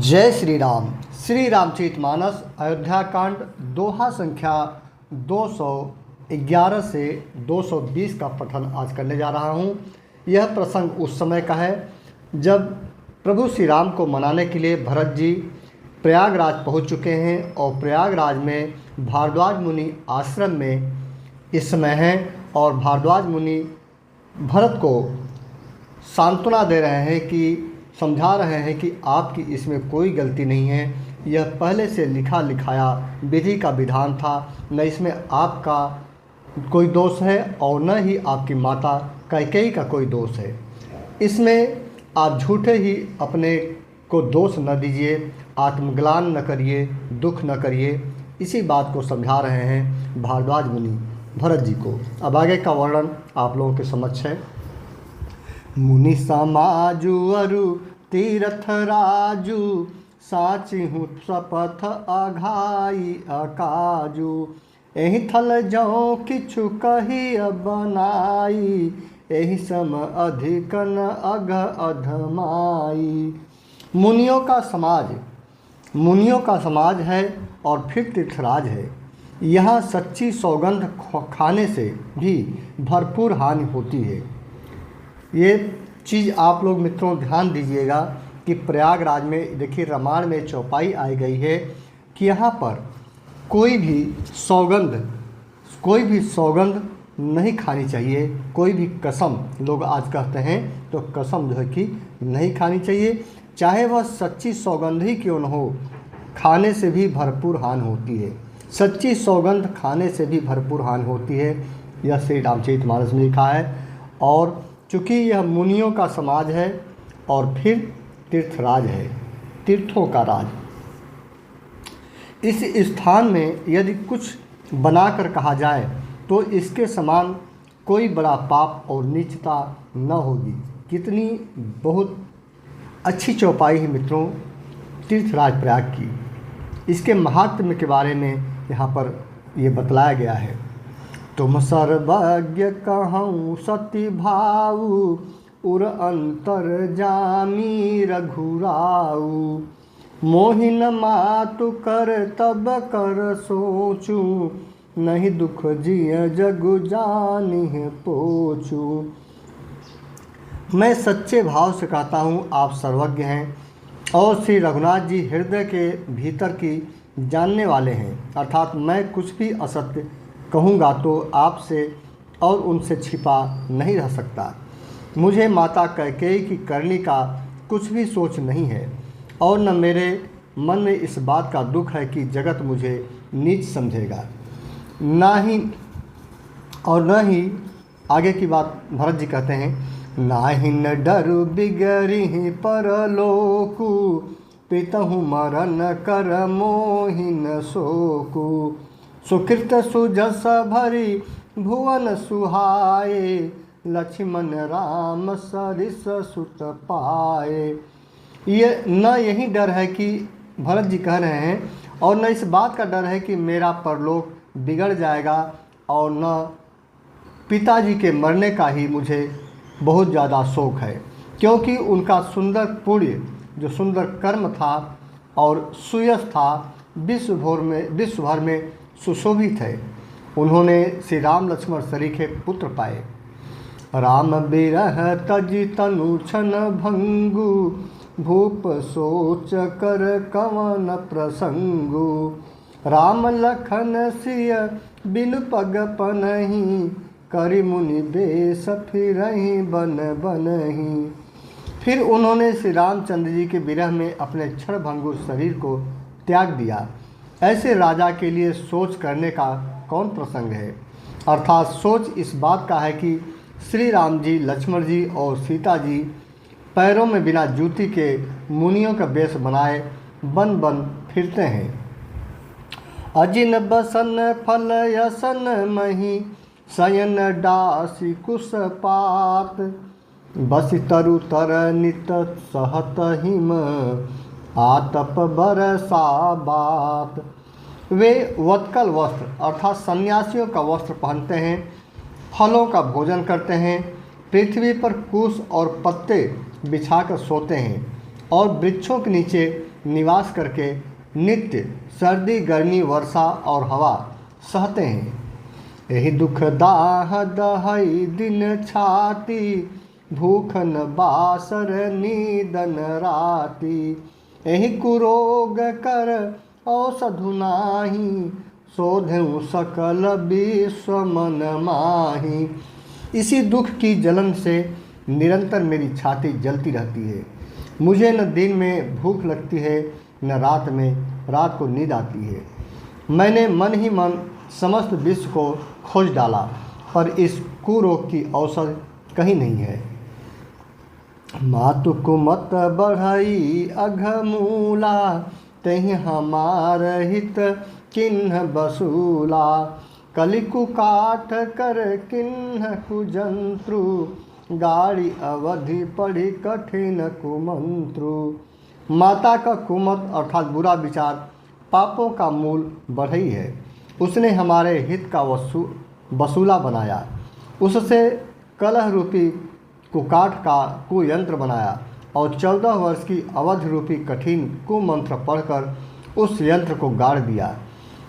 जय श्री राम। श्री रामचरितमानस अयोध्या कांड दोहा संख्या 211 से 220 का पठन आज करने जा रहा हूँ। यह प्रसंग उस समय का है जब प्रभु श्री राम को मनाने के लिए भरत जी प्रयागराज पहुँच चुके हैं और प्रयागराज में भारद्वाज मुनि आश्रम में इस समय हैं और भारद्वाज मुनि भरत को सांत्वना दे रहे हैं कि समझा रहे हैं कि आपकी इसमें कोई गलती नहीं है। यह पहले से लिखा लिखाया विधि का विधान था, न इसमें आपका कोई दोष है और न ही आपकी माता कैकेयी का कोई दोष है। इसमें आप झूठे ही अपने को दोष न दीजिए, आत्मग्लान न करिए, दुख न करिए। इसी बात को समझा रहे हैं भारद्वाज मुनि भरत जी को। अब आगे का वर्णन आप लोगों के समक्ष है। मुनि समाजु अरु तीर्थ राजू, साचिहु शपथ अघाई अकाजू। एहि थल जौ किछु कही बनाई, एहि सम अधिक न अघ अधमाई। मुनियों का समाज है और फिर तीर्थराज है। यहाँ सच्ची सौगंध खाने से भी भरपूर हानि होती है। ये चीज़ आप लोग मित्रों ध्यान दीजिएगा कि प्रयागराज में देखिए रामायण में चौपाई आई गई है कि यहाँ पर कोई भी सौगंध नहीं खानी चाहिए। कोई भी कसम, लोग आज कहते हैं तो कसम जो है कि नहीं खानी चाहिए, चाहे वह सच्ची सौगंध ही क्यों न हो। खाने से भी भरपूर हानि होती है। सच्ची सौगंध खाने से भी भरपूर हानि होती है। यह श्री रामचरितमानस में लिखा है। और चूँकि यह मुनियों का समाज है और फिर तीर्थराज है, तीर्थों का राज। इस स्थान में यदि कुछ बनाकर कहा जाए तो इसके समान कोई बड़ा पाप और नीचता न होगी। कितनी बहुत अच्छी चौपाई है मित्रों तीर्थराज प्रयाग की। इसके महात्म्य के बारे में यहाँ पर ये बतलाया गया है। तुम सर्वज्ञ कहूँ सती भाऊ, उर अंतर जामी रघुराऊ। मोहिन मातु कर तब कर सोचू, नहीं दुख जिय जगु जानिह पोचू। मैं सच्चे भाव से कहता हूँ आप सर्वज्ञ हैं और श्री रघुनाथ जी हृदय के भीतर की जानने वाले हैं। अर्थात मैं कुछ भी असत्य कहूँगा तो आपसे और उनसे छिपा नहीं रह सकता। मुझे माता कैकेयी की करनी का कुछ भी सोच नहीं है और न मेरे मन में इस बात का दुख है कि जगत मुझे नीच समझेगा। न ही आगे की बात भरत जी कहते हैं, नाहि न डरु बिगरी परलोकु, पितहु मरन कर मोहिन शोकु। सुकृत सुजस भरी भुवन सुहाए, लक्ष्मण राम सरिस सुत पाए। ये न यही डर है कि भरत जी कह रहे हैं और न इस बात का डर है कि मेरा परलोक बिगड़ जाएगा और न पिताजी के मरने का ही मुझे बहुत ज़्यादा शौक है, क्योंकि उनका सुंदर पुण्य जो सुंदर कर्म था और सुयश था विश्व भर में सुशोभित है। उन्होंने श्री राम लक्ष्मण सरीखे पुत्र पाए। राम बिरह तजि तनु छन भंगु, भूप सोच कर कवन प्रसंगु। राम लखन सिय बिनु पग पनहि, करि मुनि बेश फिरहि बन बनहि। फिर उन्होंने श्री रामचंद्र जी के विरह में अपने क्षणभंगुर शरीर को त्याग दिया। ऐसे राजा के लिए सोच करने का कौन प्रसंग है। अर्थात सोच इस बात का है कि श्री राम जी, लक्ष्मण जी और सीता जी पैरों में बिना जूती के मुनियों का वेश बनाए बन बन फिरते हैं। अजिन बसन फल यसन मही, शयन डासी कुश पात। बसि तरु तर नित सहत हिम, आतप बरसा बात। वे वत्कल वस्त्र अर्थात सन्यासियों का वस्त्र पहनते हैं, फलों का भोजन करते हैं, पृथ्वी पर कुश और पत्ते बिछाकर सोते हैं और वृक्षों के नीचे निवास करके नित्य सर्दी गर्मी वर्षा और हवा सहते हैं। यही दुख दाह दहई दिन छाती, भूखन बासर नीदन राती। यही कुरोग कर औषधु नाही, शोधऊँ सकल विश्व मन माही। इसी दुख की जलन से निरंतर मेरी छाती जलती रहती है। मुझे न दिन में भूख लगती है, न रात को नींद आती है। मैंने मन ही मन समस्त विश्व को खोज डाला, पर इस कुरोग की औषध कहीं नहीं है। मातु कुमत बढ़ई अघमूला, तहि हमार हित किन्ह बसूला। कलिकु काठ कर किन्ह कुजंत्रु, गाड़ी अवधि पढ़ी कठिन कुमंत्रु। माता का कुमत अर्थात बुरा विचार पापों का मूल बढ़ई है। उसने हमारे हित का वसूला बनाया। उससे कलह रूपी कुकाठ का कुयंत्र बनाया और 14 वर्ष की अवधि रूपी कठिन कुमंत्र पढ़कर उस यंत्र को गाड़ दिया।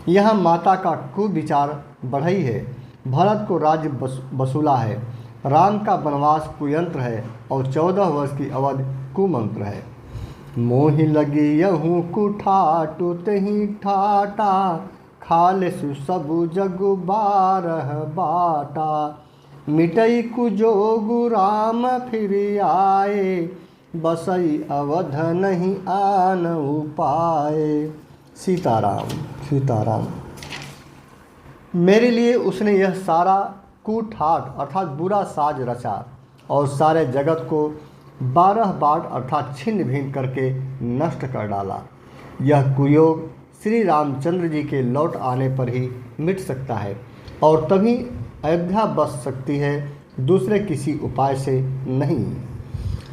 यह माता का कुविचार बढ़ई है। भरत को राज्य वसूला है, राम का वनवास कुयंत्र है और 14 वर्ष की अवधि कुमंत्र है। मोहि लगी यहूँ कुठाटु तहि ठाटा, खालेसु सबु जगु 12 बाटा। मिटई कुजोगु राम फिर आए, बसई अवध नहीं आन उपाए। सीताराम सीताराम। मेरे लिए उसने यह सारा कुठाट अर्थात बुरा साज रचा और सारे जगत को 12 बाट अर्थात छिन्न भिन्न करके नष्ट कर डाला। यह कुयोग श्री रामचंद्र जी के लौट आने पर ही मिट सकता है और तभी अयोध्या बस सकती है, दूसरे किसी उपाय से नहीं।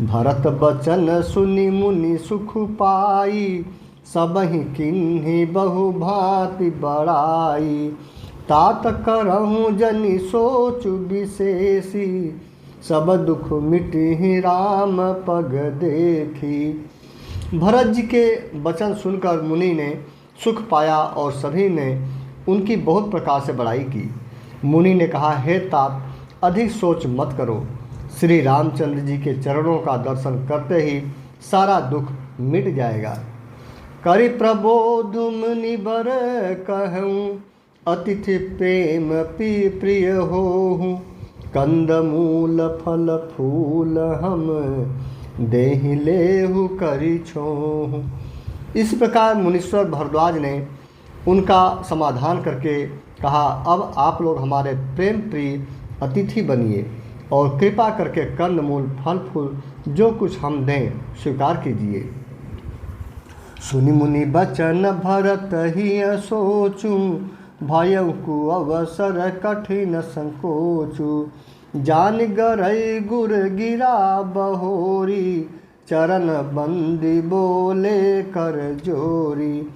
भरत बचन सुनि मुनि सुख पाई, सबहि किन्हि बहु भांति बड़ाई। तात करहूँ जनि सोचु विशेषी, सब दुख मिटहि राम पग देखी। भरत जी के वचन सुनकर मुनि ने सुख पाया और सभी ने उनकी बहुत प्रकार से बड़ाई की। मुनि ने कहा, हे तात, अधिक सोच मत करो। श्री रामचंद्र जी के चरणों का दर्शन करते ही सारा दुख मिट जाएगा। करि प्रबोध मुनि बर कहूँ, अतिथि प्रेम पी प्रिय होहूँ। कंद मूल फल फूल हम देहि लेहु करि छोहूँ। इस प्रकार मुनीश्वर भरद्वाज ने उनका समाधान करके कहा, अब आप लोग हमारे प्रेम प्रिय अतिथि बनिए और कृपा करके कंद मूल फल फूल जो कुछ हम दें स्वीकार कीजिए। सुनि मुनि बचन भरत ही सोचूं, भयउ कु अवसर कठिन संकोचु। जान गरई गुर गिरा बहोरी, चरण बंदी बोले कर जोरी।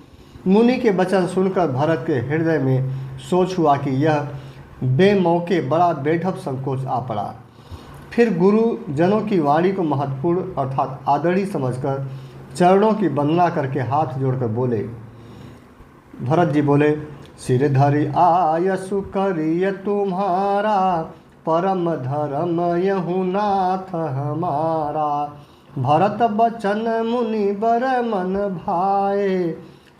मुनि के वचन सुनकर भरत के हृदय में सोच हुआ कि यह बेमौके बड़ा बेढप संकोच आ पड़ा। फिर गुरु जनों की वाणी को महत्वपूर्ण अर्थात आदरणीय समझकर चरणों की वंदना करके हाथ जोड़कर बोले। भरत जी बोले, सिर धरि आयसु करिय तुम्हारा, परम धर्म यहु नाथ हमारा। भरत बचन मुनि बर मन भाए,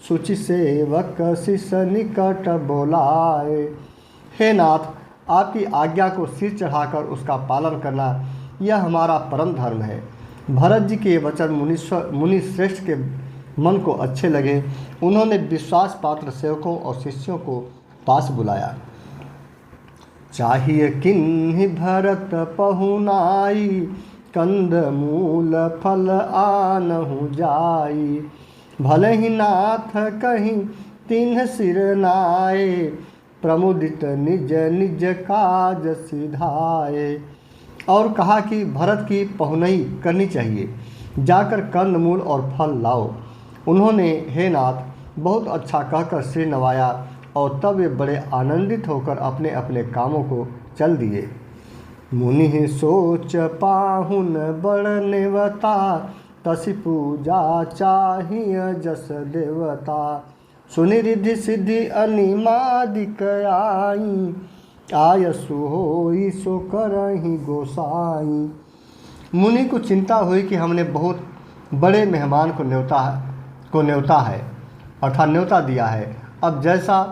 सुचि सेवक शिष निकट बोलाए। हे नाथ, आपकी आज्ञा को सिर चढ़ाकर उसका पालन करना यह हमारा परम धर्म है। भरत जी के वचन मुनि श्रेष्ठ के मन को अच्छे लगे। उन्होंने विश्वास पात्र सेवकों और शिष्यों को पास बुलाया। चाहिए किन्हि भरत पहुनाई, कंद मूल फल आनहु जाई। भले ही नाथ कहीं तिन्ह सिर नाए, प्रमुदित निज निज काज सिधाए। और कहा कि भरत की पहुनई करनी चाहिए, जाकर कंद मूल और फल लाओ। उन्होंने हे नाथ बहुत अच्छा कहकर सिर नवाया और तब वे बड़े आनंदित होकर अपने अपने कामों को चल दिए। मुनि सोच पाहुन बड़ नेवता, तसी पूजा चाहिए जस देवता। सुनि रिद्धि सिद्धि अनिमादिक आई, आयसु होई सो करहि गोसाई। मुनि को चिंता हुई कि हमने बहुत बड़े मेहमान को न्योता है अर्थात न्योता दिया है। अब जैसा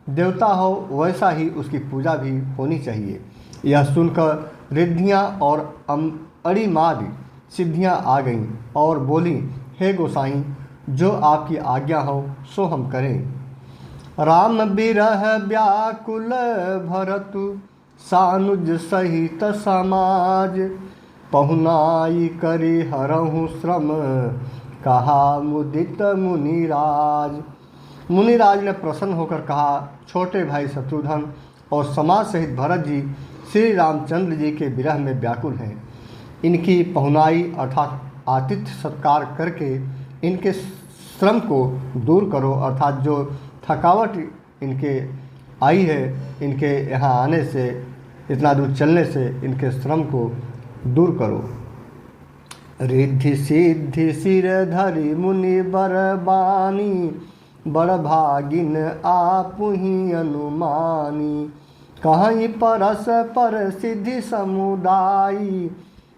देवता हो वैसा ही उसकी पूजा भी होनी चाहिए। यह सुनकर रिद्धियाँ और अणिमादि सिद्धियाँ आ गईं और बोली, हे गोसाई, जो आपकी आज्ञा हो सो हम करें। राम बिरह व्याकुल भरतु सानुज सहित समाज, पहुनाई करी हरहु श्रम कहा मुदित मुनिराज। मुनिराज ने प्रसन्न होकर कहा, छोटे भाई शत्रुघ्न और समाज सहित भरत जी श्री रामचंद्र जी के विरह में व्याकुल हैं। इनकी पहुनाई अर्थात आतिथ्य सत्कार करके इनके श्रम को दूर करो, अर्थात जो थकावट इनके आई है इनके यहाँ आने से, इतना दूर चलने से इनके श्रम को दूर करो। रिद्धि सिद्धि सिर धरि मुनि बरबानी, बड़ भागिन आपुहि अनुमानी। कहीं परस पर सिद्धि समुदायी,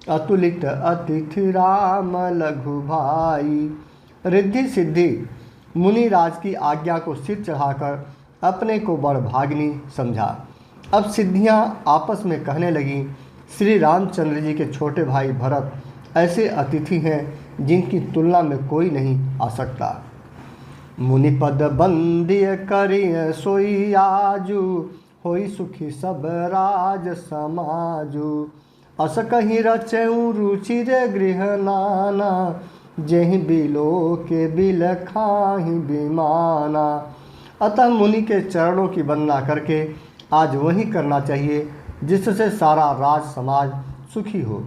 अतुलित अतिथि राम लघु भाई। रिद्धि सिद्धि मुनिराज की आज्ञा को सिर चढ़ाकर अपने को बड़ भागिनी समझा। अब सिद्धियां आपस में कहने लगी, श्री रामचंद्र जी के छोटे भाई भरत ऐसे अतिथि हैं जिनकी तुलना में कोई नहीं आ सकता। मुनिपद बंदिय करिय सोई आजू, होई सुखी सब राज समाजू। अस कहीं रचऊ रुचिर गृह नाना, जेहि बिलो के बिल खाहि बिमाना। अतः मुनि के चरणों की वंदना करके आज वही करना चाहिए जिससे सारा राज समाज सुखी हो।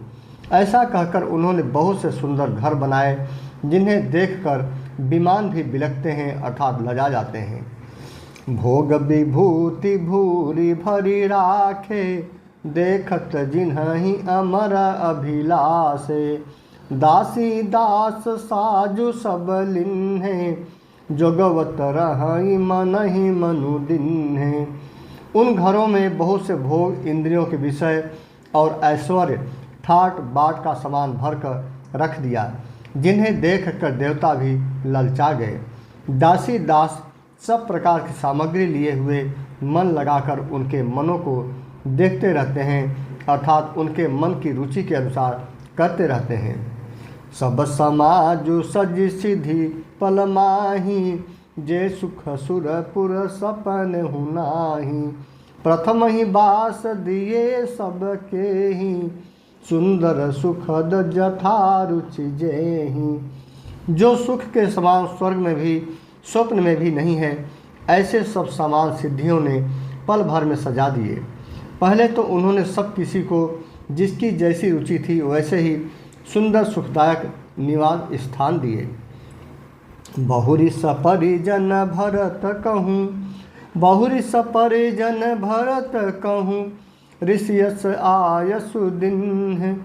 ऐसा कहकर उन्होंने बहुत से सुंदर घर बनाए जिन्हें देखकर विमान भी बिलखते हैं अर्थात लजा जाते हैं। भोग विभूति भूरी भरी राखे, देखत जिन्हि अमर अभिलाषे। दासी दास साजु सब लिन्हे, जोगवत रहि मनहि मनु दिन्हे। उन घरों में बहुत से भोग, इंद्रियों के विषय और ऐश्वर्य ठाट बाट का सामान भरकर रख दिया, जिन्हें देखकर देवता भी ललचा गए। दासी दास सब प्रकार की सामग्री लिए हुए मन लगाकर उनके मनों को देखते रहते हैं अर्थात उनके मन की रुचि के अनुसार करते रहते हैं। सब समाजु सज सिद्धि पल माही, जे सुख सुरपुर सपन हुनाही। प्रथम ही बास दिए सबके ही, सुंदर सुखद जथा रुचि जेहि। जो सुख के समान स्वर्ग में भी स्वप्न में भी नहीं है, ऐसे सब सामान सिद्धियों ने पल भर में सजा दिए। पहले तो उन्होंने सब किसी को जिसकी जैसी रुचि थी वैसे ही सुंदर सुखदायक निवास स्थान दिए। बहुरी सपरिजन भरत कहूँ, बहुरी सपरिजन भरत कहूँ। ऋषियस आयसु दिन,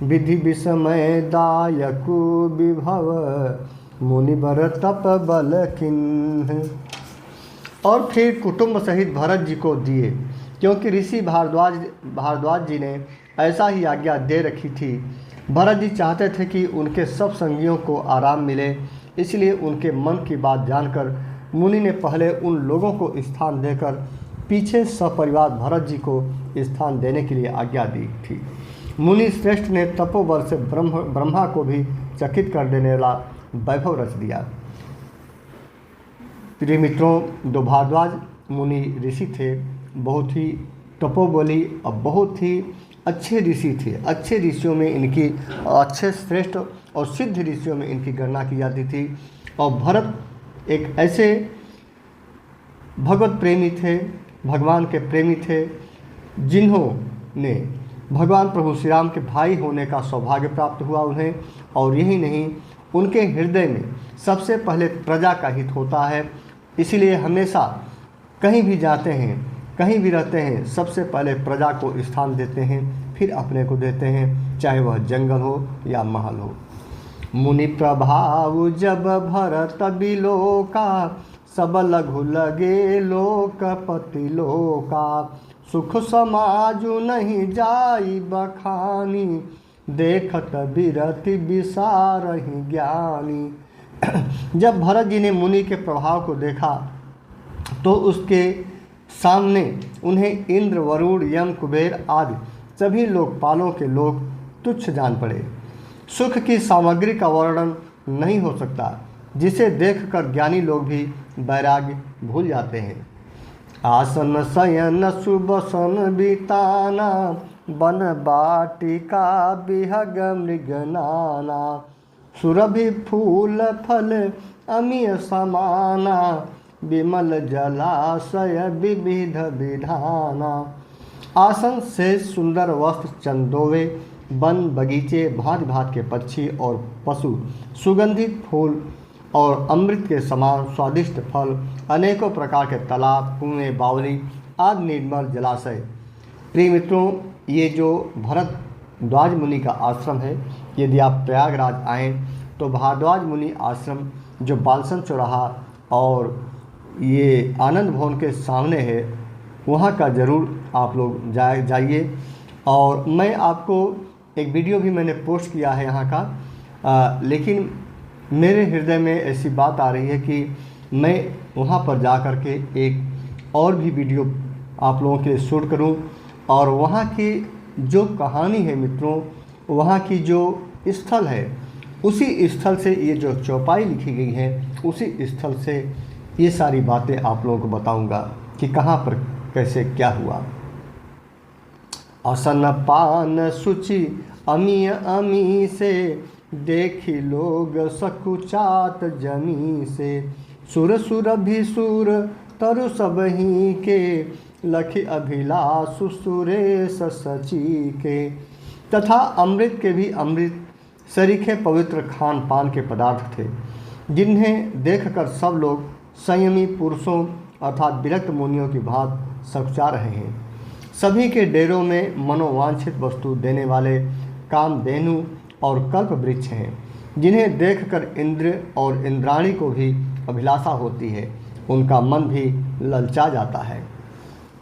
विधि विस्मय दायकु विभव। मुनिवर तप बल किन्ह। और फिर कुटुंब सहित भरत जी को दिए, क्योंकि ऋषि भारद्वाज जी ने ऐसा ही आज्ञा दे रखी थी। भरत जी चाहते थे कि उनके सब संगियों को आराम मिले, इसलिए उनके मन की बात जानकर मुनि ने पहले उन लोगों को स्थान देकर पीछे सपरिवार भरत जी को स्थान देने के लिए आज्ञा दी थी। मुनि श्रेष्ठ ने तपोबल से ब्रह्मा को भी चकित कर देने वाला वैभव रच दिया। प्रिय मित्रों, दो भारद्वाज मुनि ऋषि थे, बहुत ही तपोबली और बहुत ही अच्छे ऋषि थे। अच्छे ऋषियों में इनकी, अच्छे श्रेष्ठ और सिद्ध ऋषियों में इनकी गणना की जाती थी। और भरत एक ऐसे भगवत प्रेमी थे, भगवान के प्रेमी थे, जिन्होंने भगवान प्रभु श्री राम के भाई होने का सौभाग्य प्राप्त हुआ उन्हें। और यही नहीं, उनके हृदय में सबसे पहले प्रजा का हित होता है, इसलिए हमेशा कहीं भी जाते हैं, कहीं भी रहते हैं, सबसे पहले प्रजा को स्थान देते हैं, फिर अपने को देते हैं, चाहे वह जंगल हो या महल हो। मुनि प्रभाव जब भरत बिलोका, सब लघु लगे लोकपति लोका। सुख समाजु नहीं जाई बखानी, देखत बिरति बिसारहि ज्ञानी। जब भरत जी ने मुनि के प्रभाव को देखा तो उसके सामने उन्हें इंद्र, वरुण, यम, कुबेर आदि सभी लोकपालों के लोग तुच्छ जान पड़े। सुख की सामग्री का वर्णन नहीं हो सकता, जिसे देखकर ज्ञानी लोग भी वैराग्य भूल जाते हैं। आसन शयन सुबसन बिताना, बन बाटिका बिहग मृग नाना। सुरभि फूल फल अमीय समाना, विमल जलाशय विविध विधाना। आसन से सुंदर वस्त्र चंदोवे, वन बगीचे, भांति भांति के पक्षी और पशु, सुगंधित फूल और अमृत के समान स्वादिष्ट फल, अनेकों प्रकार के तालाब, कुएं, बावली आदि निर्मल जलाशय। प्रिय मित्रों, ये जो भारद्वाज मुनि का आश्रम है, यदि आप प्रयागराज आएँ तो भारद्वाज मुनि आश्रम जो बालसन चौराहा और ये आनंद भवन के सामने है, वहाँ का ज़रूर आप लोग जाइए। और मैं आपको एक वीडियो भी मैंने पोस्ट किया है यहाँ का, लेकिन मेरे हृदय में ऐसी बात आ रही है कि मैं वहाँ पर जा कर के एक और भी वीडियो आप लोगों के लिए शूट करूँ और वहाँ की जो कहानी है मित्रों, वहाँ की जो स्थल है, उसी स्थल से ये जो चौपाई लिखी गई है, उसी स्थल से ये सारी बातें आप लोगों को बताऊंगा कि कहाँ पर कैसे क्या हुआ। असन पान सुचि अमी अमी से, देखी लोग सकुचात जमी से। सुर सुर भी सुर तरु सबही के, लखि अभिलाषु सुरेश सची के। तथा अमृत के भी अमृत सरीखे पवित्र खान पान के पदार्थ थे, जिन्हें देखकर सब लोग संयमी पुरुषों अर्थात विरक्त मुनियों की भांति सकुचा रहे हैं। सभी के डेरों में मनोवांछित वस्तु देने वाले कामधेनु और कल्प वृक्ष हैं, जिन्हें देखकर इंद्र और इंद्राणी को भी अभिलाषा होती है, उनका मन भी ललचा जाता है।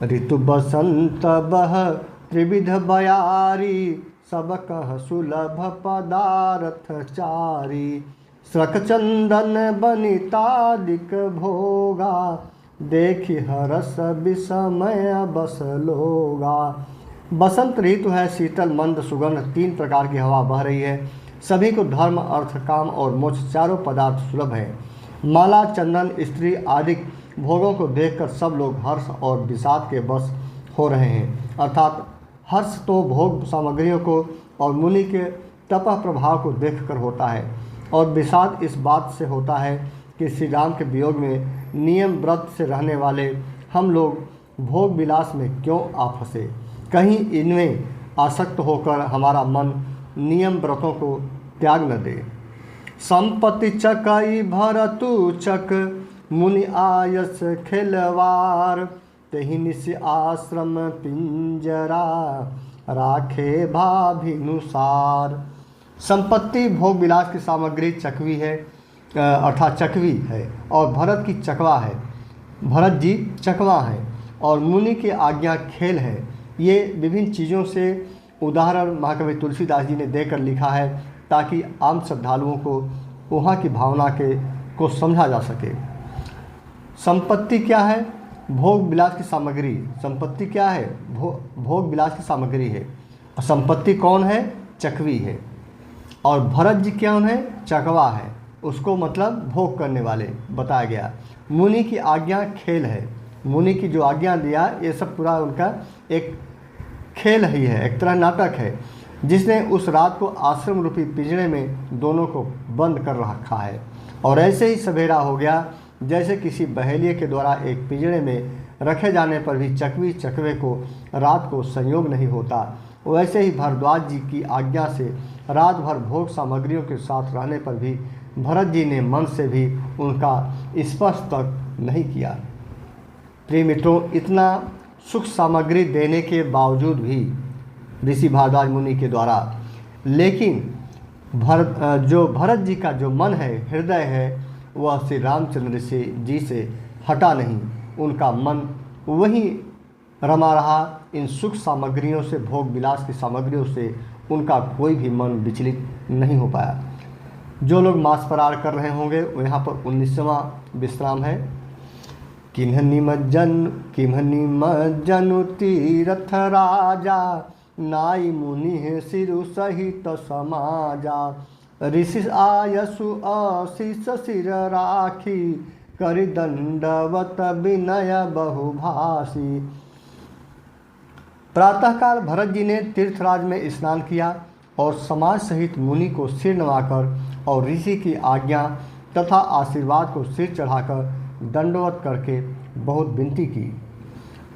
ऋतु बसंत बह त्रिविध बयारी, सब कह सुलभ पदार्थ चारी। श्रक चंदन बनितादिक भोगा, देखि हरस विस्मय बस लोगा। बसंत ऋतु है, शीतल मंद सुगंध, 3 प्रकार की हवा बह रही है। सभी को धर्म, अर्थ, काम और मोक्ष चारों पदार्थ सुलभ हैं। माला, चंदन, स्त्री आदि भोगों को देखकर सब लोग हर्ष और विषाद के वश हो रहे हैं। अर्थात हर्ष तो भोग सामग्रियों को और मुनि के तपह प्रभाव को देखकर होता है, और विषाद इस बात से होता है कि श्री राम के वियोग में नियम व्रत से रहने वाले हम लोग भोग विलास में क्यों आ फंसे। कहीं इनमें आसक्त होकर हमारा मन नियम व्रतों को त्याग न दे। संपत्ति चकई भरतु चक, मुनि आयस खेलवार। तेहि निस आश्रम पिंजरा, राखे भाभिनुसार। संपत्ति भोग विलास की सामग्री चकवी है, अर्थात चकवी है, और भरत की चकवा है। भरत जी चकवा हैं और मुनि की आज्ञा खेल है। ये विभिन्न चीज़ों से उदाहरण महाकवि तुलसीदास जी ने देकर लिखा है, ताकि आम श्रद्धालुओं को वहाँ की भावना को समझा जा सके। संपत्ति क्या है? भोग विलास की सामग्री। संपत्ति क्या है? भोग विलास की सामग्री है। और संपत्ति कौन है? चकवी है। और भरत जी कौन है? चकवा है, उसको मतलब भोग करने वाले बताया गया। मुनि की आज्ञा खेल है, मुनि की जो आज्ञा दिया ये सब पूरा उनका एक खेल ही है, एक तरह नाटक है, जिसने उस रात को आश्रम रूपी पिंजरे में दोनों को बंद कर रखा है। और ऐसे ही सवेरा हो गया, जैसे किसी बहेलिए के द्वारा एक पिंजरे में रखे जाने पर भी चकवी चकवे को रात को संयोग नहीं होता, वैसे ही भारद्वाज जी की आज्ञा से रात भर भोग सामग्रियों के साथ रहने पर भी भरत जी ने मन से भी उनका स्पर्श तक नहीं किया। प्रिय मित्रों, इतना सुख सामग्री देने के बावजूद भी ऋषि भारद्वाज मुनि के द्वारा, लेकिन जो भरत जी का जो मन है, हृदय है, वह श्री रामचंद्र जी से हटा नहीं। उनका मन वहीं रमा रहा। इन सुख सामग्रियों से, भोग विलास की सामग्रियों से उनका कोई भी मन विचलित नहीं हो पाया। जो लोग मास परार कर रहे होंगे, यहाँ पर 19वां विश्राम है। किन्हनि मज्जनु तीरथ राजा, नाई मुनि सिरु सहित समाजा। ऋषि आयसु आशीष सिर राखी, करि दंडवत विनय बहुभाषी। प्रातःकाल भरत जी ने तीर्थराज में स्नान किया और समाज सहित मुनि को सिर नवाकर और ऋषि की आज्ञा तथा आशीर्वाद को सिर चढ़ाकर दंडवत करके बहुत विनती की।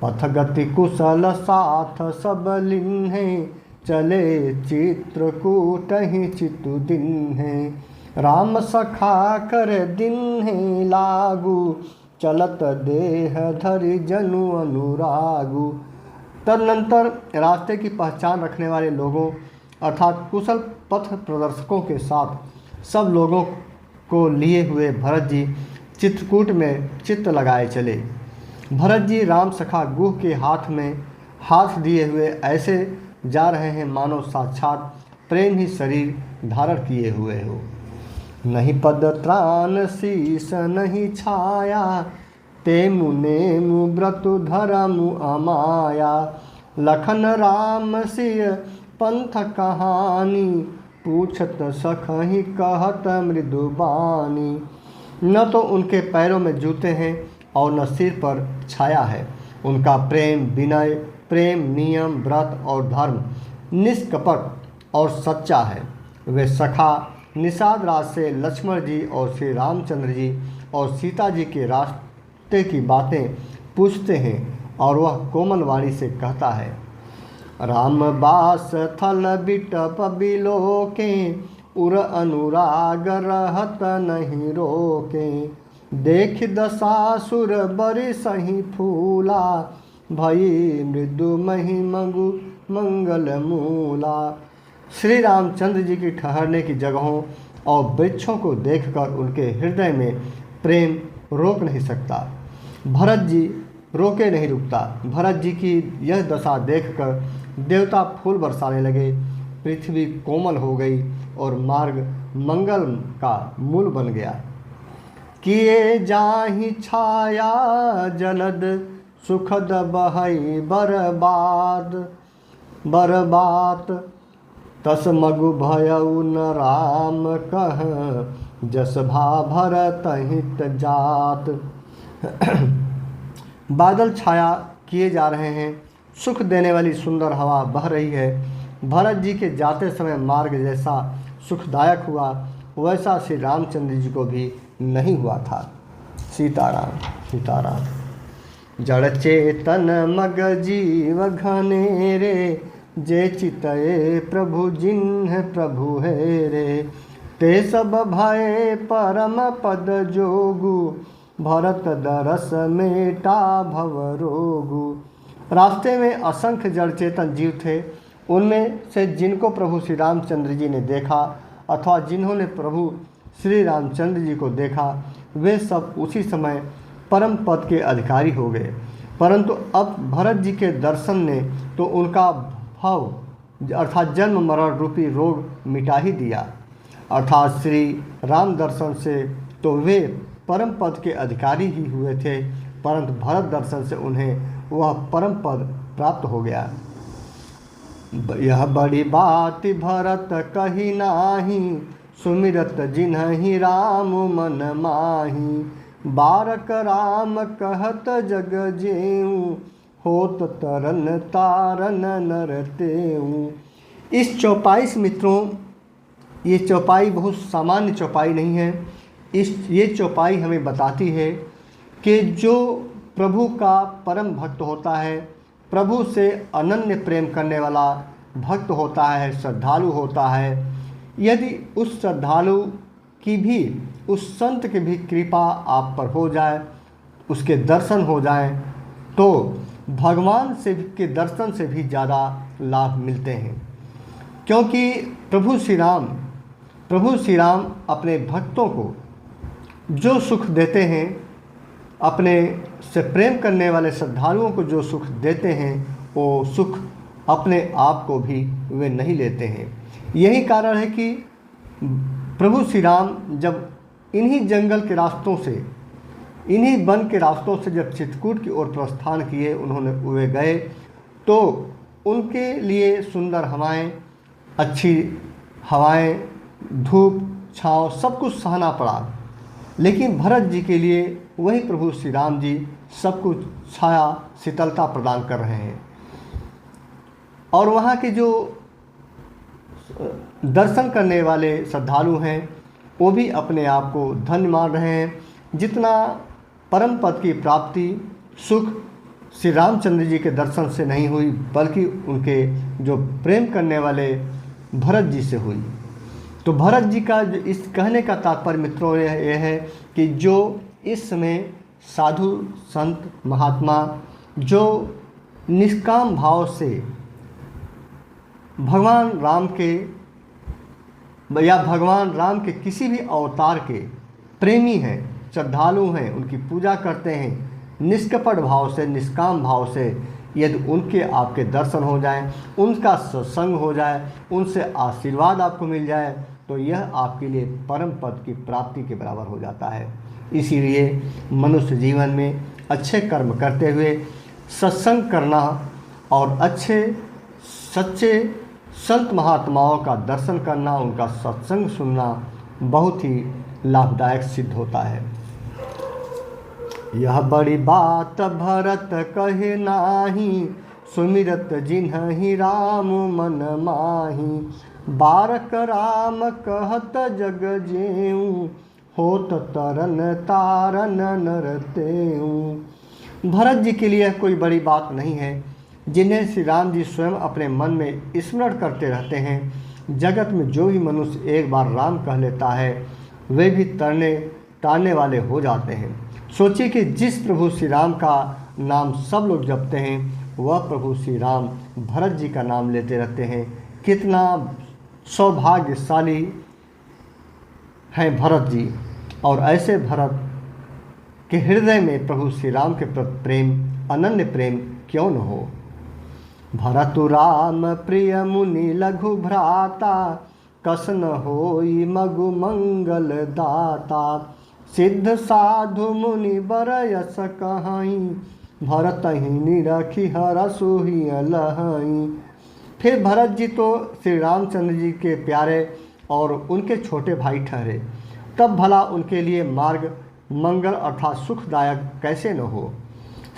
पथगति कुशल साथ सब लिन्हे, चले चित्रकूट ही चितु दिन्हे। राम सखा कर दिन्हे लागू, चलत देह धरि जनु अनुरागु। तदनंतर रास्ते की पहचान रखने वाले लोगों अर्थात कुशल पथ प्रदर्शकों के साथ सब लोगों को लिए हुए भरत जी चित्रकूट में चित्त लगाए चले। भरत जी राम सखा गुह के हाथ में हाथ दिए हुए ऐसे जा रहे हैं मानो साक्षात प्रेम ही शरीर धारण किए हुए हो। नहीं पद त्राण शीस नहीं छाया, तेमु नेमु व्रतु धरमु अमाया। लखन राम सिय पंथ कहानी, पूछत सखहि कहत मृदुबानी। न तो उनके पैरों में जूते हैं और न सिर पर छाया है। उनका प्रेम विनय, प्रेम नियम, व्रत और धर्म निष्कपट और सच्चा है। वे सखा निषाद राज से लक्ष्मण जी और श्री रामचंद्र जी और सीता जी के रास्ते की बातें पूछते हैं और वह कोमल वाणी से कहता है। राम बास थल बिटप बिलोके, उर अनुराग रहत नहीं रोके। देख दशासुर बरि सही फूला, भई मृदु मही मंगु मंगल मूला। श्री रामचंद्र जी की ठहरने की जगहों और वृक्षों को देखकर उनके हृदय में प्रेम रोक नहीं सकता। भरत जी रोके नहीं रुकता। भरत जी की यह दशा देखकर देवता फूल बरसाने लगे, पृथ्वी कोमल हो गई और मार्ग मंगल का मूल बन गया। किए जाहि छाया जलद, सुखद बहई बरबात। तस मगु भयउ न राम कह, जस भा भरत हित जात। बादल छाया किए जा रहे हैं, सुख देने वाली सुंदर हवा बह रही है। भरत जी के जाते समय मार्ग जैसा सुखदायक हुआ वैसा श्री रामचंद्र जी को भी नहीं हुआ था। सीताराम सीताराम। जड़ चेतन मग जीव घनेरे, जे चितये प्रभु जिन्ह प्रभु हेरे। ते सब भय परम पद जोगु, भरत दरस मेटा भव रोगु। रास्ते में असंख्य जड़ चेतन जीव थे। उनमें से जिनको प्रभु श्री रामचंद्र जी ने देखा अथवा जिन्होंने प्रभु श्री रामचंद्र जी को देखा, वे सब उसी समय परम पद के अधिकारी हो गए। परंतु अब भरत जी के दर्शन ने तो उनका भव अर्थात जन्म मरण रूपी रोग मिटा ही दिया। अर्थात श्री राम दर्शन से तो वे परम पद के अधिकारी ही हुए थे, परंतु भरत दर्शन से उन्हें वह परम पद प्राप्त हो गया। यह बड़ी बात भरत कही नाही, सुमिरत जिन्हि राम मन माही। बारक राम कहत जग जेऊ, होत तरन तारन नर तेऊ। इस चौपाई से मित्रों, ये चौपाई बहुत सामान्य चौपाई नहीं है। ये चौपाई हमें बताती है कि जो प्रभु का परम भक्त होता है, प्रभु से अनन्य प्रेम करने वाला भक्त होता है, श्रद्धालु होता है, यदि उस श्रद्धालु की भी, उस संत की भी कृपा आप पर हो जाए, उसके दर्शन हो जाए, तो भगवान से के दर्शन से भी ज़्यादा लाभ मिलते हैं। क्योंकि प्रभु श्री राम प्रभु श्री राम अपने भक्तों को जो सुख देते हैं, अपने से प्रेम करने वाले श्रद्धालुओं को जो सुख देते हैं, वो सुख अपने आप को भी वे नहीं लेते हैं। यही कारण है कि प्रभु श्री राम जब इन्हीं जंगल के रास्तों से, इन्हीं वन के रास्तों से जब चित्रकूट की ओर प्रस्थान किए, वे गए तो उनके लिए सुंदर हवाएं, अच्छी हवाएं, धूप छाँव सब कुछ सहना पड़ा। लेकिन भरत जी के लिए वही प्रभु श्री राम जी सब कुछ छाया शीतलता प्रदान कर रहे हैं। और वहाँ के जो दर्शन करने वाले श्रद्धालु हैं वो भी अपने आप को धन्य मान रहे हैं। जितना परम पद की प्राप्ति सुख श्री रामचंद्र जी के दर्शन से नहीं हुई, बल्कि उनके जो प्रेम करने वाले भरत जी से हुई। तो भरत जी का इस कहने का तात्पर्य मित्रों ये है कि जो इस समय साधु संत महात्मा जो निष्काम भाव से भगवान राम के या भगवान राम के किसी भी अवतार के प्रेमी हैं, श्रद्धालु हैं, उनकी पूजा करते हैं, निष्कपट भाव से, निष्काम भाव से, यदि उनके आपके दर्शन हो जाएं, उनका सत्संग हो जाए, उनसे आशीर्वाद आपको मिल जाए, तो यह आपके लिए परम पद की प्राप्ति के बराबर हो जाता है। इसीलिए मनुष्य जीवन में अच्छे कर्म करते हुए सत्संग करना और अच्छे सच्चे संत महात्माओं का दर्शन करना, उनका सत्संग सुनना बहुत ही लाभदायक सिद्ध होता है। यह बड़ी बात भरत कहे नाही, सुमिरत जिन्हि राम मन माही। बारक राम कहत जग जेऊ, होत तरन तारन नर तेऊ। भरत जी के लिए कोई बड़ी बात नहीं है, जिन्हें श्री राम जी स्वयं अपने मन में स्मरण करते रहते हैं। जगत में जो भी मनुष्य एक बार राम कह लेता है, वे भी तारने वाले हो जाते हैं। सोचिए कि जिस प्रभु श्री राम का नाम सब लोग जपते हैं, वह प्रभु श्री राम भरत जी का नाम लेते रहते हैं। कितना सौभाग्यशाली हैं भरत जी। और ऐसे भरत के हृदय में प्रभु श्री राम के प्रति प्रेम, अनन्य प्रेम क्यों न हो। भरतु राम प्रिय मुनि लघु भ्राता, कसन होई मगु मंगल दाता। सिद्ध साधु मुनि बर यस कहाई, भरत ही निरखी हरसु ही लहाई। फिर भरत जी तो श्री रामचंद्र जी के प्यारे और उनके छोटे भाई ठहरे, तब भला उनके लिए मार्ग मंगल अर्थात सुखदायक कैसे न हो।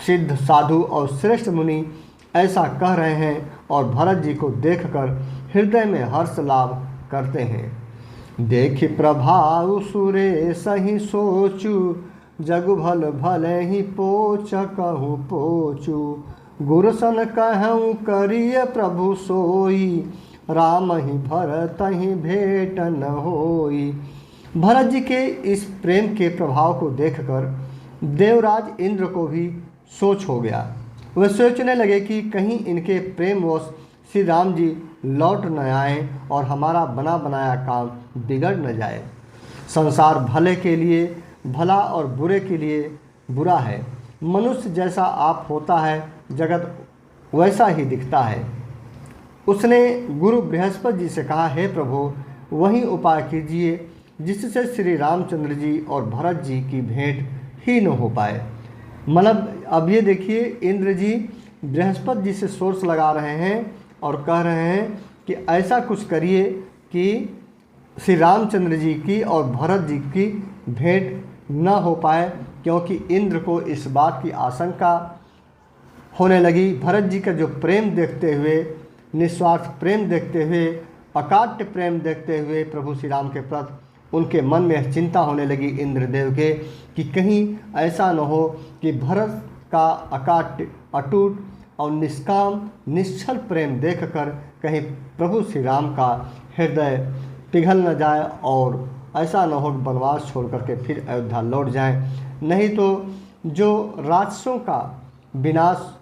सिद्ध साधु और श्रेष्ठ मुनि ऐसा कह रहे हैं और भरत जी को देखकर हृदय में हर्ष लाभ करते हैं। देखि प्रभाव सुरेश ही सोचू, जग भल भले ही पोच कहूँ पोचू। गुरसन कहूँ करिय प्रभु सोई, राम ही भरत ही भेट न होई। भरत जी के इस प्रेम के प्रभाव को देखकर देवराज इंद्र को भी सोच हो गया। वह सोचने लगे कि कहीं इनके प्रेमवश श्री राम जी लौट न आएँ और हमारा बना बनाया काम बिगड़ न जाए। संसार भले के लिए भला और बुरे के लिए बुरा है। मनुष्य जैसा आप होता है, जगत वैसा ही दिखता है। उसने गुरु बृहस्पति जी से कहा, हे प्रभु, वही उपाय कीजिए जिससे श्री रामचंद्र जी और भरत जी की भेंट ही न हो पाए। मतलब अब ये देखिए, इंद्र जी बृहस्पति जी से सोर्स लगा रहे हैं और कह रहे हैं कि ऐसा कुछ करिए कि श्री रामचंद्र जी की और भरत जी की भेंट न हो पाए, क्योंकि इंद्र को इस बात की आशंका होने लगी। भरत जी का जो प्रेम देखते हुए, निस्वार्थ प्रेम देखते हुए, अकाट्य प्रेम देखते हुए प्रभु श्री राम के प्रति उनके मन में चिंता होने लगी इंद्रदेव के कि कहीं ऐसा न हो कि भरत का अकाट्य, अटूट और निष्काम निश्चल प्रेम देखकर कहीं प्रभु श्री राम का हृदय पिघल न जाए और ऐसा न हो कि वनवास छोड़ करके फिर अयोध्या लौट जाएं। नहीं तो जो राक्षसों का विनाश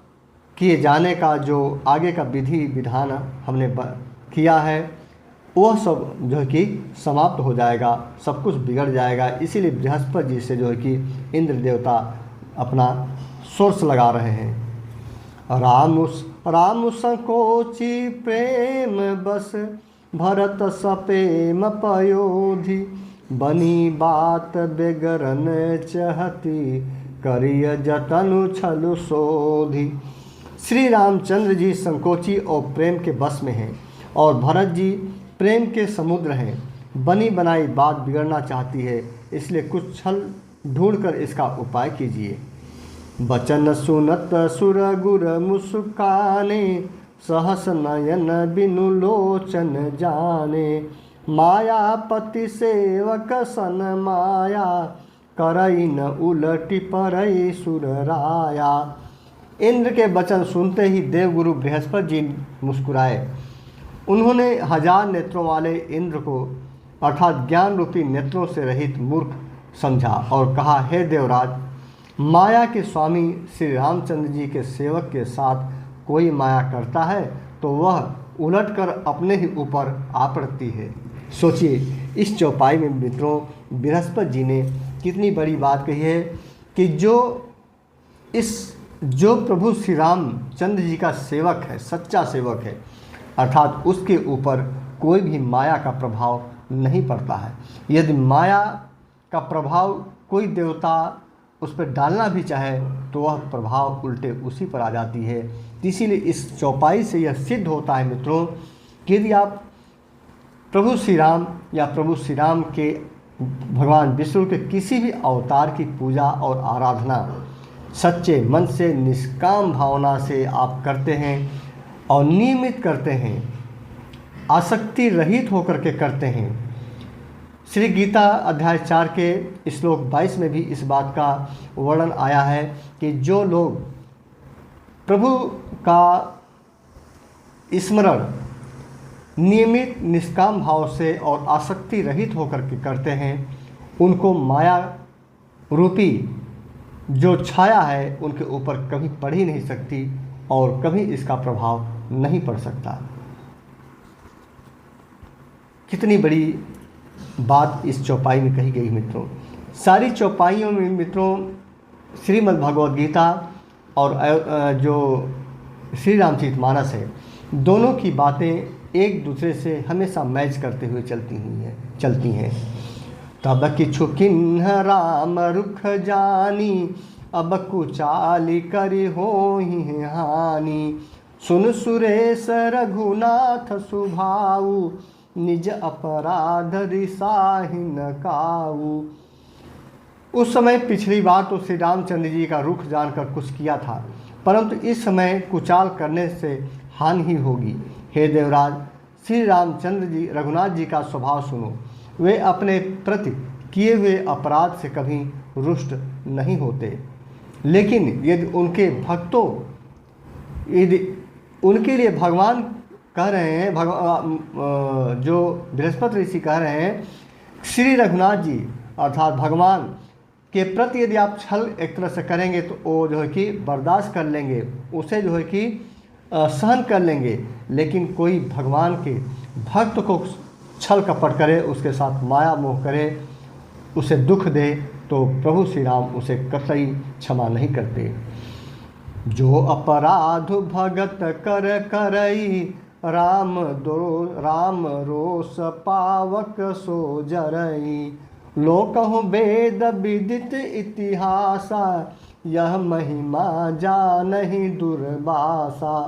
किए जाने का जो आगे का विधि विधान हमने किया है, वह सब जो है कि समाप्त हो जाएगा, सब कुछ बिगड़ जाएगा। इसीलिए बृहस्पति जी से जो है कि इंद्र देवता अपना सोर्स लगा रहे हैं। राम संकोचि प्रेम बस, भरत सपेम पयोधि, बनी बात बेगरन चहती, करिय जतनु छलु सोधि। श्री रामचंद्र जी संकोची और प्रेम के बस में हैं और भरत जी प्रेम के समुद्र हैं। बनी बनाई बात बिगड़ना चाहती है, इसलिए कुछ छल ढूंढकर इसका उपाय कीजिए। बचन सुनत सुर गुर मुस्काने, सहस नयन बिनु लोचन जाने, मायापति सेवक सन माया, करई न उलटि परई सुर राया। इंद्र के वचन सुनते ही देवगुरु बृहस्पति जी मुस्कुराए। उन्होंने 1000 नेत्रों वाले इंद्र को अर्थात ज्ञान रूपी नेत्रों से रहित मूर्ख समझा और कहा, हे देवराज, माया के स्वामी श्री रामचंद्र जी के सेवक के साथ कोई माया करता है तो वह उलटकर अपने ही ऊपर आ पड़ती है। सोचिए, इस चौपाई में मित्रों बृहस्पति जी ने कितनी बड़ी बात कही है कि जो प्रभु श्री रामचंद्र जी का सेवक है, सच्चा सेवक है, अर्थात उसके ऊपर कोई भी माया का प्रभाव नहीं पड़ता है। यदि माया का प्रभाव कोई देवता उस पर डालना भी चाहे तो वह प्रभाव उल्टे उसी पर आ जाती है। इसीलिए इस चौपाई से यह सिद्ध होता है मित्रों कि यदि आप प्रभु श्री राम या प्रभु श्री राम के भगवान विष्णु के किसी भी अवतार की पूजा और आराधना सच्चे मन से निष्काम भावना से आप करते हैं और नियमित करते हैं, आसक्ति रहित होकर के करते हैं। श्री गीता अध्याय 4 के श्लोक 22 में भी इस बात का वर्णन आया है कि जो लोग प्रभु का स्मरण नियमित निष्काम भाव से और आसक्ति रहित होकर के करते हैं, उनको माया रूपी जो छाया है उनके ऊपर कभी पड़ ही नहीं सकती और कभी इसका प्रभाव नहीं पड़ सकता। कितनी बड़ी बात इस चौपाई में कही गई मित्रों। सारी चौपाइयों में मित्रों श्रीमद् भगवद गीता और जो श्री रामचरितमानस है, दोनों की बातें एक दूसरे से हमेशा मैच करते हुए चलती हैं। तब किछु किन्ह राम रुख जानी, अब कुचाली करि होहि हानि, सुन सुरेश रघुनाथ सुभाऊ, निज अपराध रिसाहि न काऊ। उस समय पिछली बार तो श्री रामचंद्र जी का रुख जानकर कुछ किया था, परंतु इस समय कुचाल करने से हानि ही होगी। हे देवराज, श्री रामचंद्र जी रघुनाथ जी का स्वभाव सुनो। वे अपने प्रति किए हुए अपराध से कभी रुष्ट नहीं होते, लेकिन यदि उनके भक्तों यदि उनके लिए भगवान कह रहे हैं, जो बृहस्पति ऋषि कह रहे हैं, श्री रघुनाथ जी अर्थात भगवान के प्रति यदि आप छल एक तरह से करेंगे तो वो जो है कि बर्दाश्त कर लेंगे, उसे जो है कि सहन कर लेंगे। लेकिन कोई भगवान के भक्त को छल कपट करे, उसके साथ माया मोह करे, उसे दुख दे, तो प्रभु श्री राम उसे कतई क्षमा नहीं करते। जो अपराध भगत कर करई, राम रोष पावक सो जरई, लोकहु वेद विदित इतिहासा, यह महिमा जानहि दुर्वासा।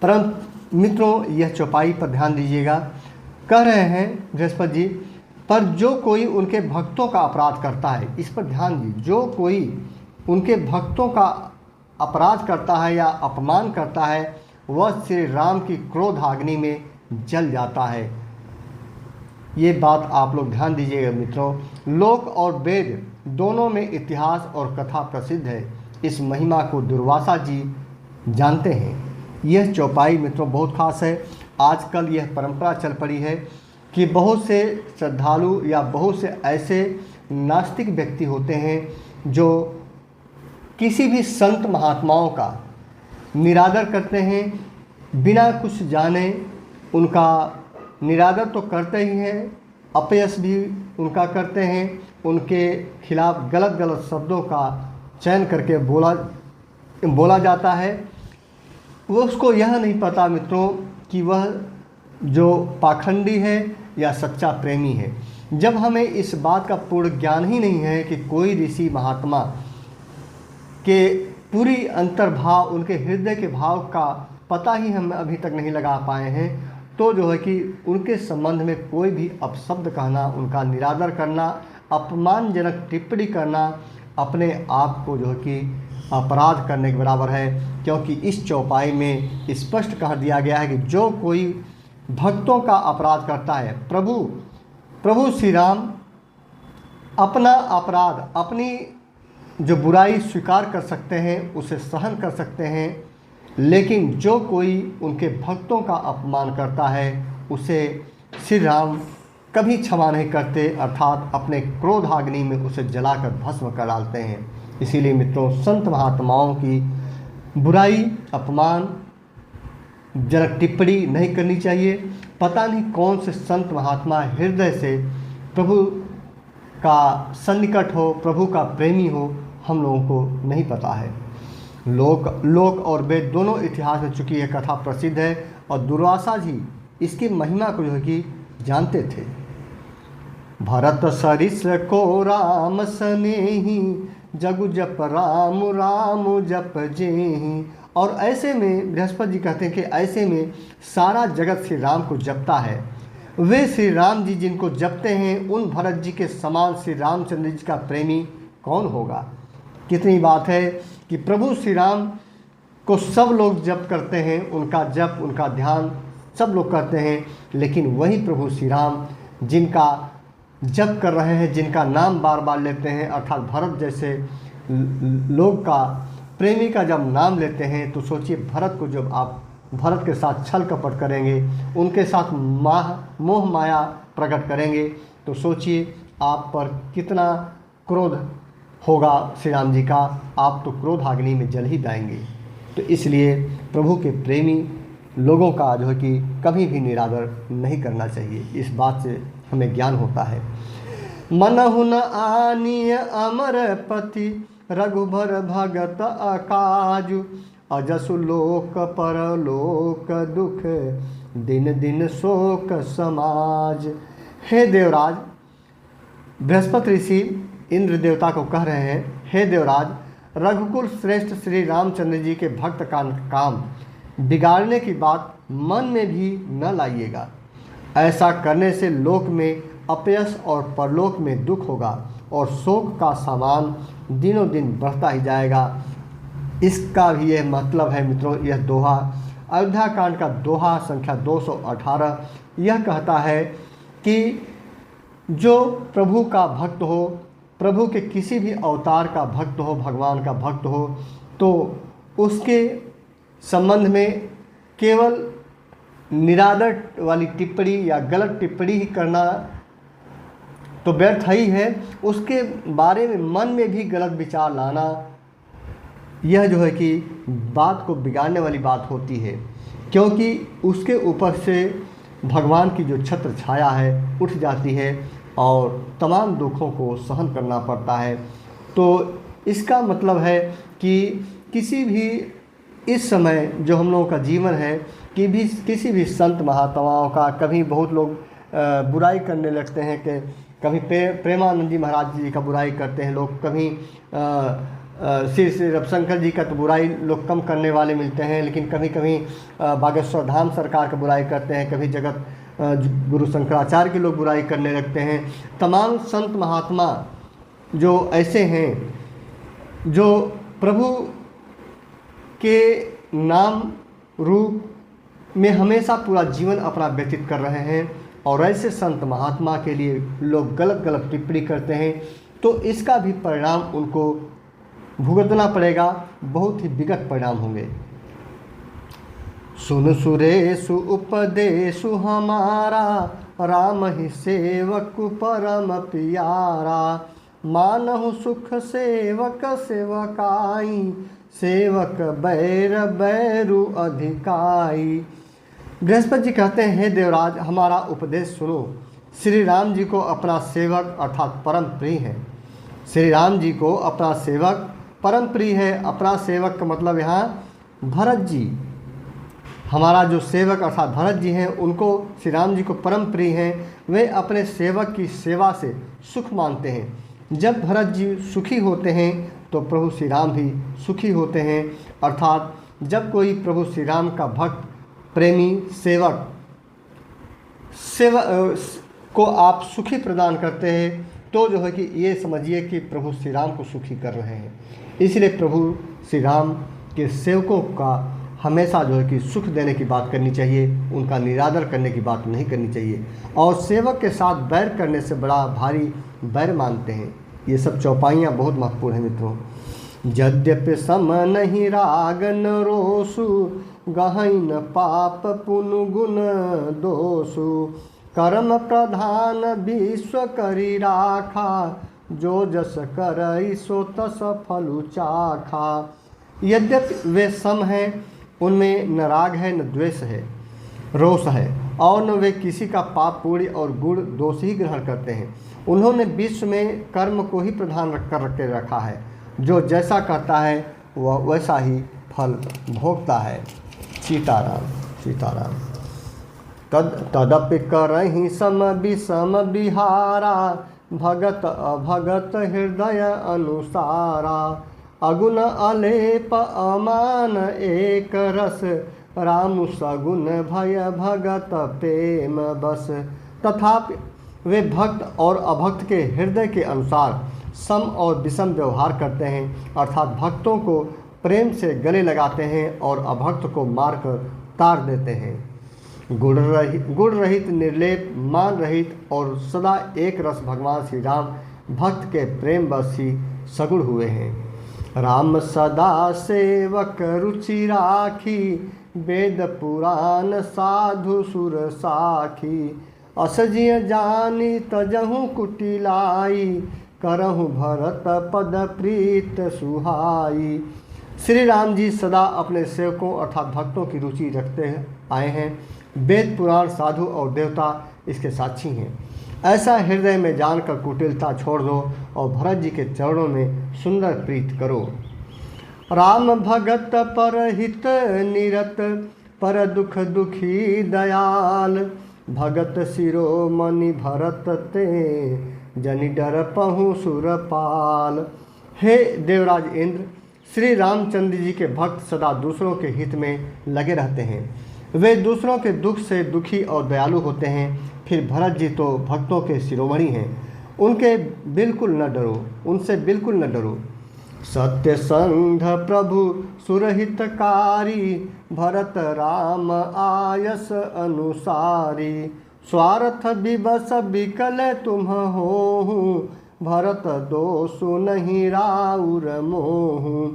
परंतु मित्रों यह चौपाई पर ध्यान दीजिएगा, कह रहे हैं बृहस्पति जी, पर जो कोई उनके भक्तों का अपराध करता है, इस पर ध्यान दीजिए, जो कोई उनके भक्तों का अपराध करता है या अपमान करता है, वह श्री राम की क्रोध अग्नि में जल जाता है। ये बात आप लोग ध्यान दीजिएगा मित्रों। लोक और वेद दोनों में इतिहास और कथा प्रसिद्ध है। इस महिमा को दुर्वासा जी जानते हैं। यह चौपाई मित्रों बहुत खास है। आजकल यह परंपरा चल पड़ी है कि बहुत से श्रद्धालु या बहुत से ऐसे नास्तिक व्यक्ति होते हैं जो किसी भी संत महात्माओं का निरादर करते हैं, बिना कुछ जाने उनका निरादर तो करते ही हैं, अपयश भी उनका करते हैं, उनके खिलाफ गलत गलत शब्दों का चयन करके बोला जाता है। वो उसको यह नहीं पता मित्रों कि वह जो पाखंडी है या सच्चा प्रेमी है। जब हमें इस बात का पूर्ण ज्ञान ही नहीं है कि कोई ऋषि महात्मा के पूरी अंतर्भाव, उनके हृदय के भाव का पता ही हम अभी तक नहीं लगा पाए हैं, तो जो है कि उनके संबंध में कोई भी अपशब्द कहना, उनका निरादर करना, अपमानजनक टिप्पणी करना अपने आप को जो है कि अपराध करने के बराबर है। क्योंकि इस चौपाई में स्पष्ट कह दिया गया है कि जो कोई भक्तों का अपराध करता है, प्रभु श्री राम अपना अपराध, अपनी जो बुराई स्वीकार कर सकते हैं, उसे सहन कर सकते हैं, लेकिन जो कोई उनके भक्तों का अपमान करता है उसे श्री राम कभी क्षमा नहीं करते, अर्थात अपने क्रोधाग्नि में उसे जलाकर भस्म कर डालते हैं। इसीलिए मित्रों, संत महात्माओं की बुराई, अपमान जनक टिप्पणी नहीं करनी चाहिए। पता नहीं कौन से संत महात्मा हृदय से प्रभु का सन्निकट हो, प्रभु का प्रेमी हो, हम लोगों को नहीं पता है। लोक और वेद दोनों इतिहास में चूँकि यह कथा प्रसिद्ध है और दुर्वासा जी इसकी महिमा को जो है कि जानते थे। भरत सरिस को राम सनेही, जगु जप राम राम जप जेहि। और ऐसे में बृहस्पति जी कहते हैं कि ऐसे में सारा जगत श्री राम को जपता है। वे श्री राम जी जिनको जपते हैं, उन भरत जी के समान श्री रामचंद्र जी का प्रेमी कौन होगा। कितनी बात है कि प्रभु श्री राम को सब लोग जप करते हैं, उनका जप, उनका ध्यान सब लोग करते हैं, लेकिन वही प्रभु श्री राम जिनका जप कर रहे हैं, जिनका नाम बार बार लेते हैं, अर्थात भरत जैसे लोग का, प्रेमी का जब नाम लेते हैं, तो सोचिए भरत को जब आप भरत के साथ छल कपट करेंगे, उनके साथ मोह माया प्रकट करेंगे, तो सोचिए आप पर कितना क्रोध होगा श्री राम जी का। आप तो क्रोधाग्नि में जल ही जाएंगे। तो इसलिए प्रभु के प्रेमी लोगों का जो है कि कभी भी निरादर नहीं करना चाहिए। इस बात से हमें ज्ञान होता है। मनहु न आनीय अमरपति, रघुबर भगत अकाजु। अजसु लोक परलोक दुख, दिन दिन शोक समाज। हे देवराज, बृहस्पति ऋषि इंद्र देवता को कह रहे हैं, हे देवराज, रघुकुल श्रेष्ठ श्री रामचंद्र जी के भक्त का काम बिगाड़ने की बात मन में भी न लाइएगा। ऐसा करने से लोक में अपयश और परलोक में दुख होगा और शोक का सामान दिनों दिन बढ़ता ही जाएगा। इसका भी यह मतलब है मित्रों, यह दोहा अयोध्या कांड का दोहा संख्या 218 यह कहता है कि जो प्रभु का भक्त हो, प्रभु के किसी भी अवतार का भक्त हो, भगवान का भक्त हो, तो उसके संबंध में केवल निरादर वाली टिप्पणी या गलत टिप्पणी ही करना तो व्यर्थ ही है। उसके बारे में मन में भी गलत विचार लाना, यह जो है कि बात को बिगाड़ने वाली बात होती है, क्योंकि उसके ऊपर से भगवान की जो छत्र छाया है उठ जाती है और तमाम दुखों को सहन करना पड़ता है। तो इसका मतलब है कि किसी भी इस समय जो हम लोगों का जीवन है कि भी किसी भी संत महात्माओं का कभी बहुत लोग बुराई करने लगते हैं कि कभी प्रेमानंद जी महाराज जी का बुराई करते हैं लोग, कभी श्री रविशंकर जी का तो बुराई लोग कम करने वाले मिलते हैं, लेकिन कभी कभी बागेश्वर धाम सरकार का बुराई करते हैं, कभी जगत गुरु शंकराचार्य के लोग बुराई करने लगते हैं। तमाम संत महात्मा जो ऐसे हैं जो प्रभु के नाम रूप में हमेशा पूरा जीवन अपना व्यतीत कर रहे हैं और ऐसे संत महात्मा के लिए लोग गलत गलत टिप्पणी करते हैं, तो इसका भी परिणाम उनको भुगतना पड़ेगा, बहुत ही विकट परिणाम होंगे। सुन सुरेशु उपदेशु हमारा, राम ही सेवक परम प्यारा। मानहु सुख सेवक सेवकाई, सेवक बैर बैरु अधिकाई। बृहस्पति जी कहते हैं, हे देवराज, हमारा उपदेश सुनो। श्री राम जी को अपना सेवक अर्थात परम प्रिय है। श्री राम जी को अपना सेवक परम प्रिय है। अपना सेवक का मतलब यहाँ भरत जी, हमारा जो सेवक अर्थात भरत जी हैं, उनको श्री राम जी को परम प्रिय हैं। वे अपने सेवक की सेवा से सुख मानते हैं। जब भरत जी सुखी होते हैं तो प्रभु श्री राम भी सुखी होते हैं। अर्थात जब कोई प्रभु श्री राम का भक्त प्रेमी सेवक को आप सुखी प्रदान करते हैं तो जो है कि ये समझिए कि प्रभु श्री राम को सुखी कर रहे हैं। इसलिए प्रभु श्री राम के सेवकों का हमेशा जो है कि सुख देने की बात करनी चाहिए, उनका निरादर करने की बात नहीं करनी चाहिए। और सेवक के साथ बैर करने से बड़ा भारी बैर मानते हैं। ये सब चौपाइयाँ बहुत महत्वपूर्ण हैं मित्रों। यद्यपि सम नहीं राग न रोसु, गहन पाप पुन गुण दोषु, कर्म प्रधान विश्व करी राखा, जो जस करई सो तस फलु चाखा। यद्यपि वे सम हैं, उनमें न राग है न द्वेष है, रोष है, और न वे किसी का पाप पूर्ण और गुण दोष ही ग्रहण करते हैं। उन्होंने विश्व में कर्म को ही प्रधान रख रखा है। जो जैसा करता है वह वैसा ही फल भोगता है। सीताराम सीताराम। तदपि करहि सम विषम बिहारा, भगत अभगत हृदय अनुसारा, अगुण अलेप अमान एक रस, राम सगुण भय भगत प्रेम बस। तथापि वे भक्त और अभक्त के हृदय के अनुसार सम और विषम व्यवहार करते हैं। अर्थात भक्तों को प्रेम से गले लगाते हैं और अभक्त को मारकर तार देते हैं। गुण रहित निर्लेप मान रहित और सदा एक रस भगवान श्री राम भक्त के प्रेम बस ही सगुण हुए हैं। राम सदा सेवक रुचि राखी, वेद पुराण साधु सुर साखी, असजिय जानी तजहु कुटिलाई, करहु भरत पद प्रीत सुहाई। श्री राम जी सदा अपने सेवकों अर्थात भक्तों की रुचि रखते आए हैं। वेद पुराण साधु और देवता इसके साक्षी हैं। ऐसा हृदय में जानकर कुटिलता छोड़ दो और भरत जी के चरणों में सुंदर प्रीत करो। राम भगत पर हित निरत, पर दुख दुखी दयाल, भगत शिरोमणि भरत ते, जनि डर पहु सुरपाल। हे देवराज इंद्र, श्री रामचंद्र जी के भक्त सदा दूसरों के हित में लगे रहते हैं। वे दूसरों के दुख से दुखी और दयालु होते हैं। फिर भरत जी तो भक्तों के शिरोमणि हैं, उनके बिल्कुल न डरो, उनसे बिल्कुल न डरो। सत्य संध प्रभु सुरहितकारी, भरत राम आयस अनुसारी, स्वार्थ विवश विकल तुम होहु, भरत दोषु नहीं राउर मोहु।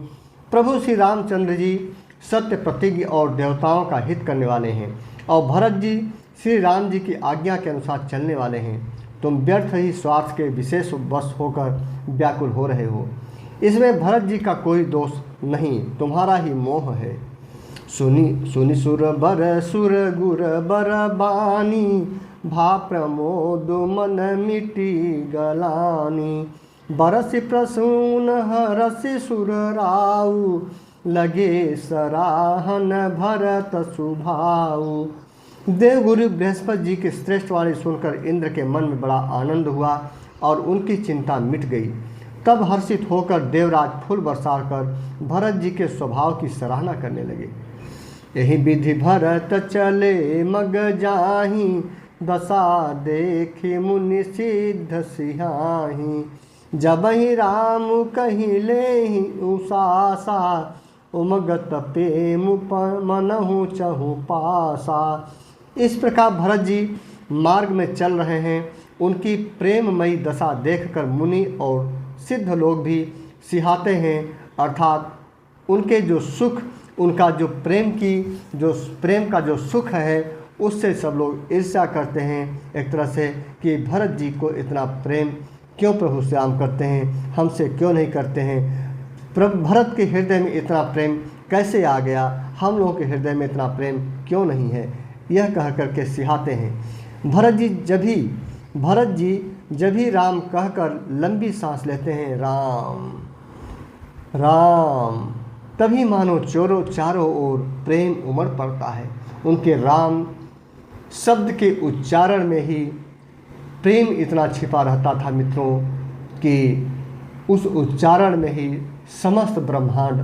प्रभु श्री रामचंद्र जी सत्य प्रतिज्ञ और देवताओं का हित करने वाले हैं और भरत जी श्री राम जी की आज्ञा के अनुसार चलने वाले हैं। तुम व्यर्थ ही स्वार्थ के विशेष वश होकर व्याकुल हो रहे हो। इसमें भरत जी का कोई दोष नहीं, तुम्हारा ही मोह है। सुनि सुर बर सुर गुर बर बानी, भा प्रमोद मन मिटी गलानी, बरसि प्रसून हरसि सुर राउ, लगे सराहन भरत सुभाऊ। देवगुरु बृहस्पति जी की श्रेष्ठ वाणी सुनकर इंद्र के मन में बड़ा आनंद हुआ और उनकी चिंता मिट गई। तब हर्षित होकर देवराज फूल बरसा कर भरत जी के स्वभाव की सराहना करने लगे। यही विधि भरत चले मग जाहि, दशा देखे मुनि सिद्ध सिहाहि, जबहि राम कहि लेहि उसासा, उमगत प्रेम मनहु चहु पासा। इस प्रकार भरत जी मार्ग में चल रहे हैं। उनकी प्रेममयी दशा देखकर मुनि और सिद्ध लोग भी सिहाते हैं। अर्थात उनके जो सुख, उनका जो प्रेम का जो सुख है, उससे सब लोग ईर्ष्या करते हैं एक तरह से कि भरत जी को इतना प्रेम क्यों प्रभु श्याम करते हैं, हमसे क्यों नहीं करते हैं। भरत के हृदय में इतना प्रेम कैसे आ गया, हम लोगों के हृदय में इतना प्रेम क्यों नहीं है। यह कह कर के सिखाते हैं। भरत जी जब भी राम कहकर लंबी सांस लेते हैं, राम राम, तभी मानो चारों ओर प्रेम उमड़ पड़ता है। उनके राम शब्द के उच्चारण में ही प्रेम इतना छिपा रहता था मित्रों कि उस उच्चारण में ही समस्त ब्रह्मांड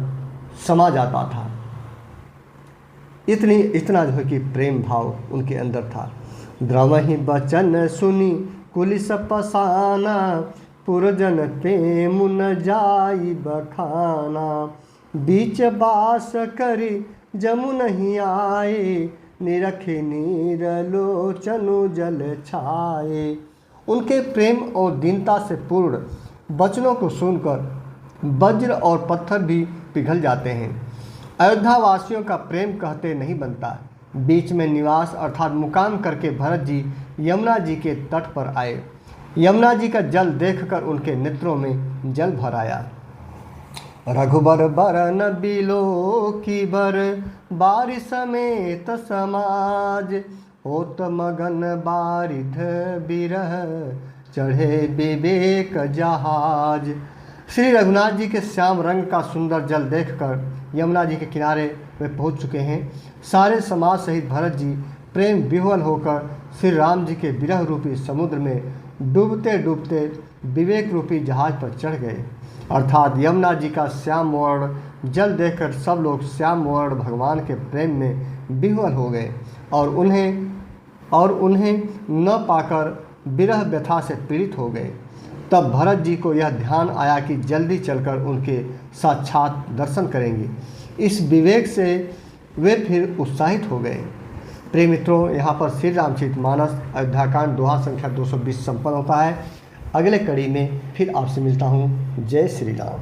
समा जाता था। इतना जो है कि प्रेम भाव उनके अंदर था। द्रवहि बचन सुनी कुलिस पसाना, पुरजन प्रेम न जाई बखाना। बीच बास करी जमु नहीं आए, निरखे नीरलोचनु जल छाए। उनके प्रेम और दीनता से पूर्ण वचनों को सुनकर वज्र और पत्थर भी पिघल जाते हैं। अयोध्या वासियों का प्रेम कहते नहीं बनता। बीच में निवास अर्थात मुकाम करके भरत जी यमुना जी के तट पर आए। यमुना जी का जल देखकर उनके नेत्रों में जल भर आया। रघुबर बरन बिलो की बर, बारिश समेत समाज। होत मगन बारिध बिरह, चढ़े विवेक जहाज। श्री रघुनाथ जी के श्याम रंग का सुंदर जल देखकर यमुना जी के किनारे वे पहुंच चुके हैं। सारे समाज सहित भरत जी प्रेम विह्वल होकर श्री राम जी के विरह रूपी समुद्र में डूबते डूबते विवेक रूपी जहाज पर चढ़ गए। अर्थात यमुना जी का श्याम वर्ण जल देखकर सब लोग श्याम वर्ण भगवान के प्रेम में विह्वल हो गए और उन्हें न पाकर विरह व्यथा से पीड़ित हो गए। तब भरत जी को यह ध्यान आया कि जल्दी चलकर उनके साक्षात दर्शन करेंगे। इस विवेक से वे फिर उत्साहित हो गए। प्रिय मित्रों, यहाँ पर श्री रामचरितमानस अयोध्याकांड दोहा संख्या 220 संपन्न होता है। अगले कड़ी में फिर आपसे मिलता हूँ। जय श्री राम।